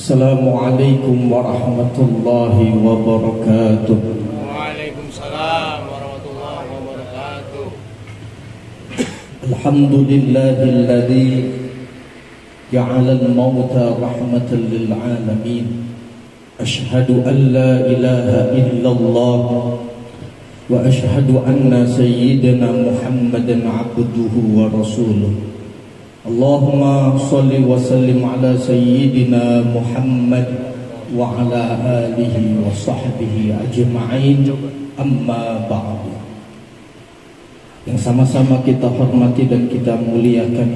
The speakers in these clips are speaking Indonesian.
Assalamualaikum warahmatullahi wabarakatuh. Waalaikumsalam warahmatullahi wabarakatuh. Alhamdulillahilladzi ja'ala al-mauta rahmatan lil alamin. Ashhadu an la ilaha illallah wa ashhadu anna sayyidina Muhammadan abduhu wa rasuluh. Allahumma salli wa sallim ala sayyidina Muhammad wa ala alihi wa sahbihi ajma'in, amma ba'du. Yang sama-sama kita hormati dan kita muliakan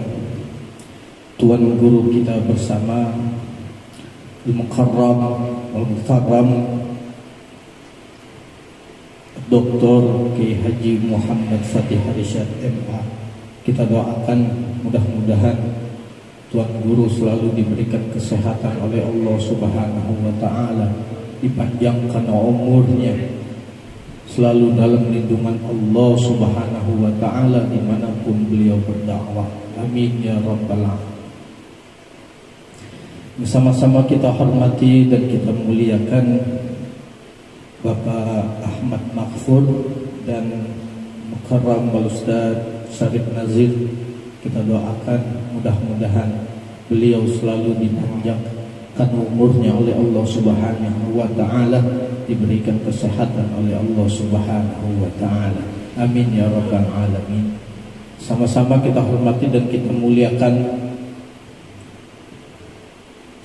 Tuan Guru kita bersama Al-Mukarram Al-Mukarram Dr. Kiai Haji Muhammad Fatih Arsyad MA. Kita doakan mudah-mudahan Tuan Guru selalu diberikan kesehatan oleh Allah Subhanahu wa Ta'ala, dipanjangkan umurnya, selalu dalam lindungan Allah Subhanahu wa Ta'ala dimanapun beliau berdakwah. Amin ya rabbal alamin. Bersama-sama kita hormati dan kita muliakan Bapak Ahmad Maghfur dan Mukarram Wal Ustaz Syarif Nazir. Kita doakan mudah-mudahan beliau selalu dipanjangkan umurnya oleh Allah Subhanahu wa Ta'ala, diberikan kesehatan oleh Allah Subhanahu wa Ta'ala. Amin ya rabbal alamin. Sama-sama kita hormati dan kita muliakan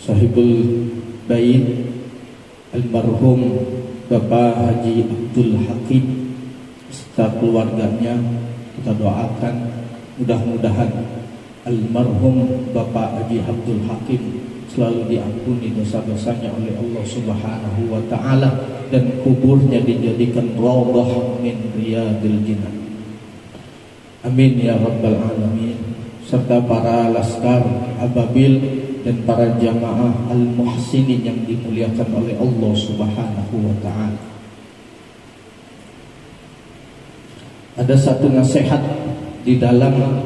Sahibul Bait almarhum Bapak Haji Abdul Hakim serta keluarganya. Kita doakan mudah-mudahan almarhum Bapak Haji Abdul Hakim selalu diampuni dosa-dosanya oleh Allah Subhanahu wa Ta'ala dan kuburnya dijadikan raudhah min riyadil jinan. Amin ya rabbal alamin. Serta para laskar ababil dan para jamaah al-muhsinin yang dimuliakan oleh Allah Subhanahu wa Ta'ala. Ada satu nasihat di dalam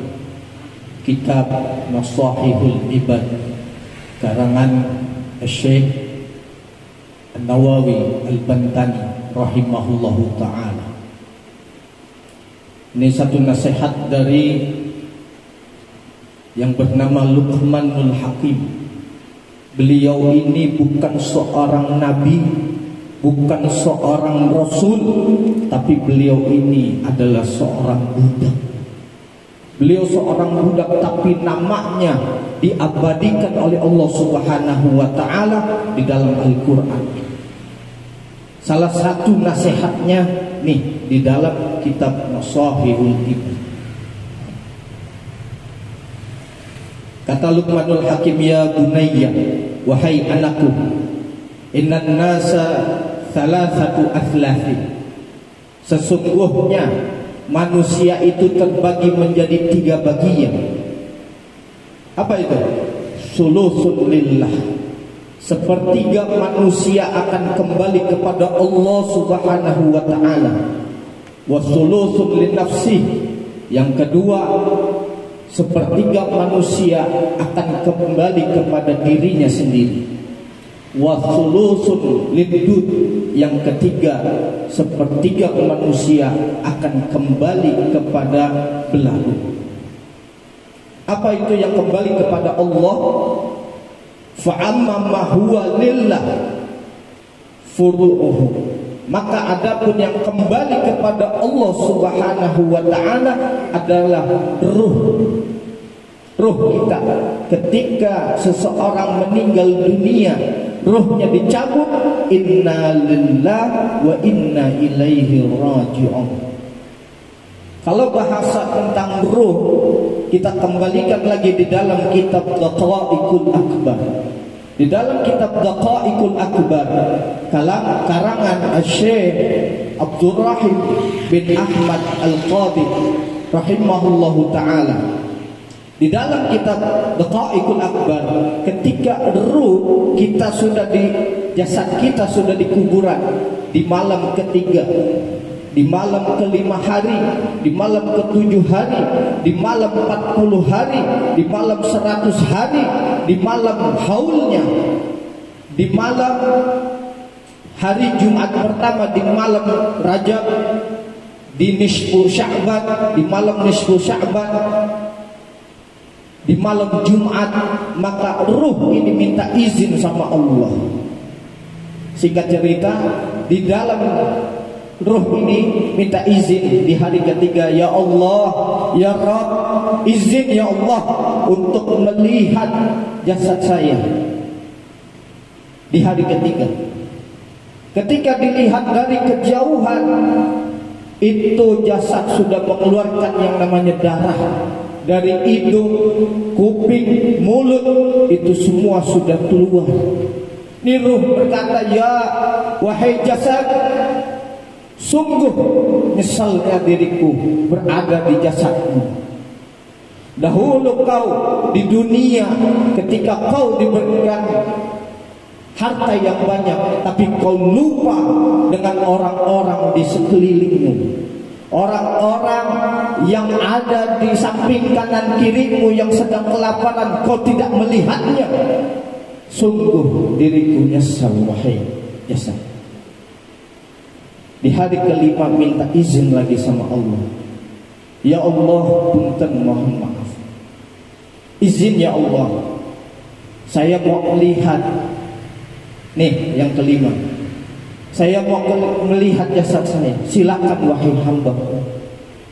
kitab Nasahihul Ibad karangan Syekh An-Nawawi Al-Bantani rahimahullahu ta'ala. Ini satu nasihat dari yang bernama Luqmanul Hakim. Beliau ini bukan seorang nabi, bukan seorang rasul, tapi beliau ini adalah seorang budak. Beliau seorang budak, tapi namanya diabadikan oleh Allah Subhanahu wa Ta'ala di dalam Al-Quran. Salah satu nasihatnya nih di dalam kitab Nasahihul Ibad. Kata Luqmanul Hakim, ya bunayya, wahai anakku, innan nasa thalathatu athlathi. Sesungguhnya manusia itu terbagi menjadi 3 bagian. Apa itu? Sulusun lillah. Sepertiga manusia akan kembali kepada Allah Subhanahu wa Ta'ala. Wa sulusun linafsi. Yang kedua, sepertiga manusia akan kembali kepada dirinya sendiri. Wa thuluthun lidud. Yang ketiga, sepertiga manusia akan kembali kepada belalu. Apa itu yang kembali kepada Allah? Fa'amma ma huwa lillah furu'uhu. Maka adapun yang kembali kepada Allah Subhanahu wa Ta'ala adalah ruh kita. Ketika seseorang meninggal dunia, ruhnya dicabut, inna lillahi wa inna ilaihi raji'un. Kalau bahasa tentang ruh, kita kembalikan lagi di dalam kitab Daqa'iqul Akbar. Di dalam kitab Daqa'iqul Akbar karangan Syekh Abdul Rahim bin Ahmad Al-Qadi rahimahullahu ta'ala. Di dalam kitab Daqa'iqul Akbar, ketika ruh kita sudah di jasad kita sudah di kuburan di malam ketiga, di malam ke-5 hari, di malam ke-7 hari, di malam 40 hari, di malam 100 hari, di malam haulnya, di malam hari Jumat pertama, di malam Rajab, di nisfu Sya'ban, di malam nisfu Sya'ban, di malam Jumat, maka ruh ini minta izin sama Allah. Singkat cerita, di dalam ruh ini minta izin di hari ketiga, ya Allah, ya Rabb, izin ya Allah untuk melihat jasad saya. Di hari ketiga, ketika dilihat dari kejauhan, itu jasad sudah mengeluarkan yang namanya darah dari hidung, kuping, mulut, itu semua sudah keluar. Ini ruh berkata, ya wahai jasad, sungguh nyesalnya diriku berada di jasadmu. Dahulu kau di dunia, ketika kau diberikan harta yang banyak, tapi kau lupa dengan orang-orang di sekelilingmu, orang-orang yang ada di samping kanan kirimu yang sedang kelaparan, kau tidak melihatnya. Sungguh diriku nyesal wahai jasad. Di hari kelima minta izin lagi sama Allah, ya Allah, punten mohon maaf, izin ya Allah, saya mau melihat. Nih yang kelima, saya mau melihat jasad saya. Silakan wahai hamba.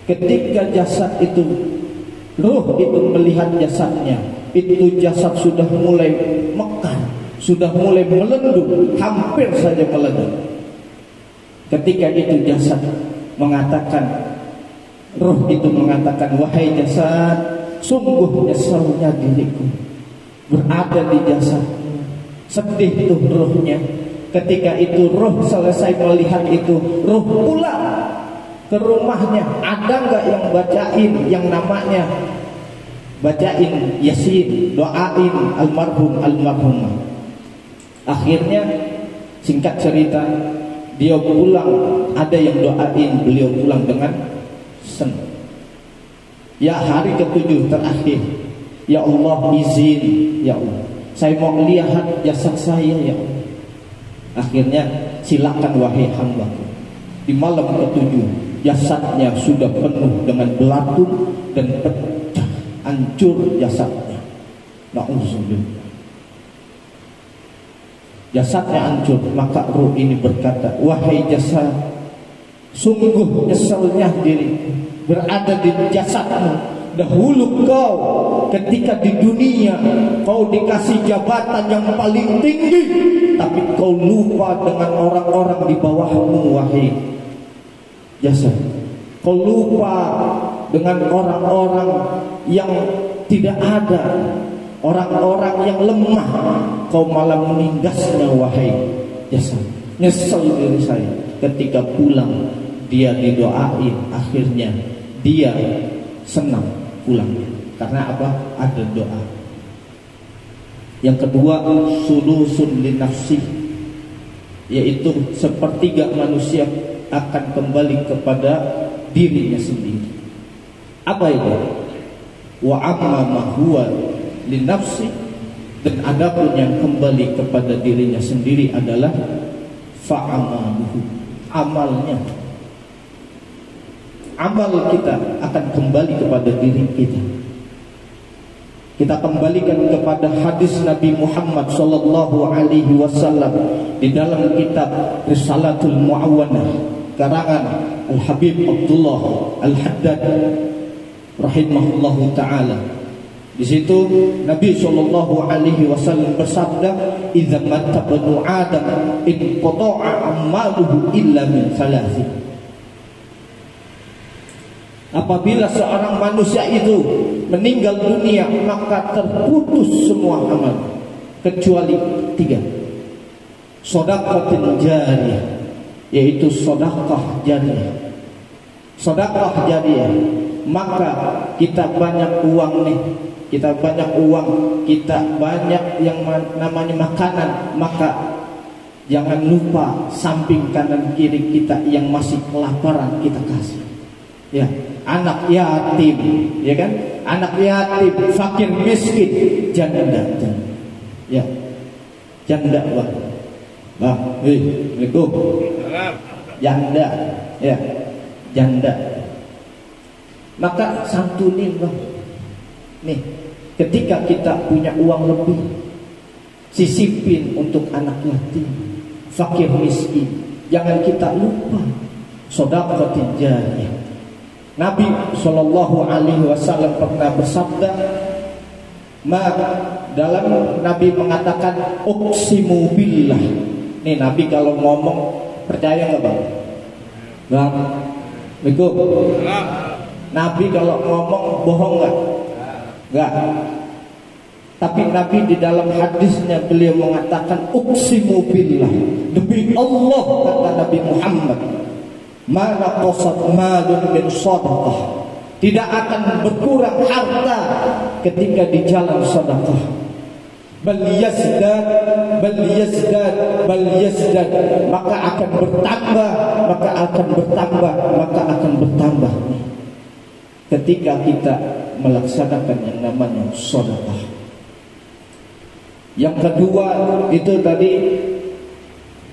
Ketika jasad itu, ruh itu melihat jasadnya, itu jasad sudah mulai mekar, sudah mulai melendung, hampir saja meledak. Ketika itu jasad mengatakan, ruh itu mengatakan, wahai jasad, sungguh nyesalnya diriku berada di jasad. Sedih itu ruhnya. Ketika itu ruh selesai melihat itu, ruh pulang ke rumahnya. Ada nggak yang bacain yang namanya bacain Yasin, doain almarhum almarhumah? Akhirnya singkat cerita, dia pulang, ada yang doain beliau pulang dengan senang. Ya hari ketujuh terakhir, ya Allah izin, ya Allah, saya mau melihat jasad saya ya Allah. Akhirnya silakan wahai hambaku. Di malam ketujuh, jasadnya sudah penuh dengan belatung dan pecah, hancur jasadnya. Na'udzubillah. Jasadnya hancur, maka ruh ini berkata, wahai jasad, sungguh nyesalnya diriku berada di jasadmu. Dahulu kau ketika di dunia, kau dikasih jabatan yang paling tinggi, tapi kau lupa dengan orang-orang di bawahmu wahai jasad. Kau lupa dengan orang-orang yang tidak ada, orang-orang yang lemah. Kau malah menindas wahai jasad. Nyesal diri saya. Ketika pulang, dia didoain, akhirnya dia senang pulangnya. Karena apa? Ada doa. Yang kedua, sulusun linafsi, yaitu sepertiga manusia akan kembali kepada dirinya sendiri. Apa itu? Wa amma ma huwa linafsi, dan adapun yang kembali kepada dirinya sendiri adalah fa'amaluhu, amalnya. Amal kita akan kembali kepada diri kita. Kita kembalikan kepada hadis Nabi Muhammad sallallahu alaihi wasallam di dalam kitab Risalatul Mu'awwanah karangan Al-Habib Abdullah Al-Haddad rahimahullahu taala. Di situ Nabi sallallahu alaihi wasallam bersabda, "Idza matta banu Adam in qata'a amaluhu illa min thalathin." Apabila seorang manusia itu meninggal dunia, maka terputus semua amal kecuali tiga. Shadaqatin jariyah, yaitu sedekah jariyah. Sedekah jariyah, maka kita banyak uang nih, kita banyak uang, kita banyak yang namanya makanan, maka jangan lupa samping kanan kiri kita yang masih kelaparan kita kasih. Ya, anak yatim, ya kan? Anak yatim, fakir miskin, janda. Ya. Janda bang. Bang, Assalamualaikum. Janda, ya, janda. Maka santunin bang. Nih, ketika kita punya uang lebih, sisipin untuk anak yatim, fakir miskin. Jangan kita lupa sedekah jariyah. Nabi SAW pernah bersabda, dalam Nabi mengatakan uqsimu billah. Nih Nabi kalau ngomong percaya nggak bang? Bang, Assalamualaikum. Nabi kalau ngomong bohong nggak? Nggak. Tapi Nabi di dalam hadisnya beliau mengatakan uqsimu billah, demi Allah kata Nabi Muhammad, ma naqasat malun min shadaqah, tidak akan berkurang harta ketika di jalan sedekah. Bal yazdad, bal yazdad, bal yazdad, maka akan bertambah, maka akan bertambah, maka akan bertambah. Ketika kita melaksanakan yang namanya sedekah. Yang kedua itu tadi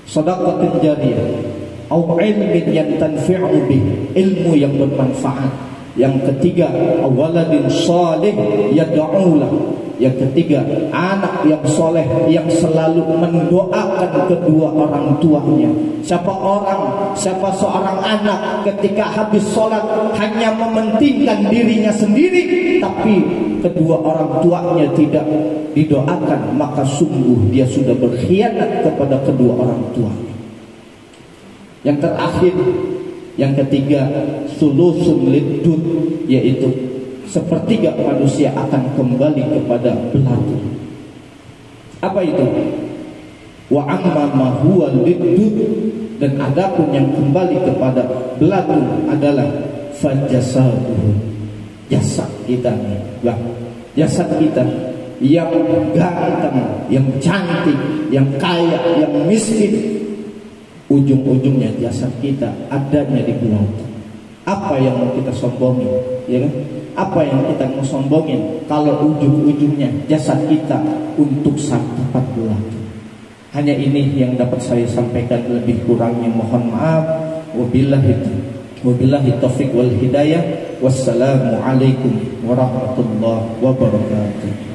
sedekah jariyah, au ilmin yantafi'u bih, ilmu yang bermanfaat. Yang ketiga, awaladin salih yad'ulah. Yang ketiga, anak yang soleh yang selalu mendoakan kedua orang tuanya. Siapa seorang anak ketika habis sholat hanya mementingkan dirinya sendiri, tapi kedua orang tuanya tidak didoakan, maka sungguh dia sudah berkhianat kepada kedua orang tuanya. Yang terakhir, yang ketiga, sulusul lidud, yaitu sepertiga manusia akan kembali kepada belatu. Apa itu? Wa amma ma huwa lidud, dan adapun yang kembali kepada belatu adalah fajasaduhu, jasad kita nih, bang. Jasad kita yang ganteng, yang cantik, yang kaya, yang miskin, ujung-ujungnya jasad kita adanya di belatu. Apa yang mau kita sombongin, ya kan? Apa yang kita mau sombongin kalau ujung-ujungnya jasad kita untuk tempat belatu? Hanya ini yang dapat saya sampaikan, lebih kurangnya mohon maaf. Wabillahi taufiq wal hidayah. Wassalamualaikum warahmatullahi wabarakatuh.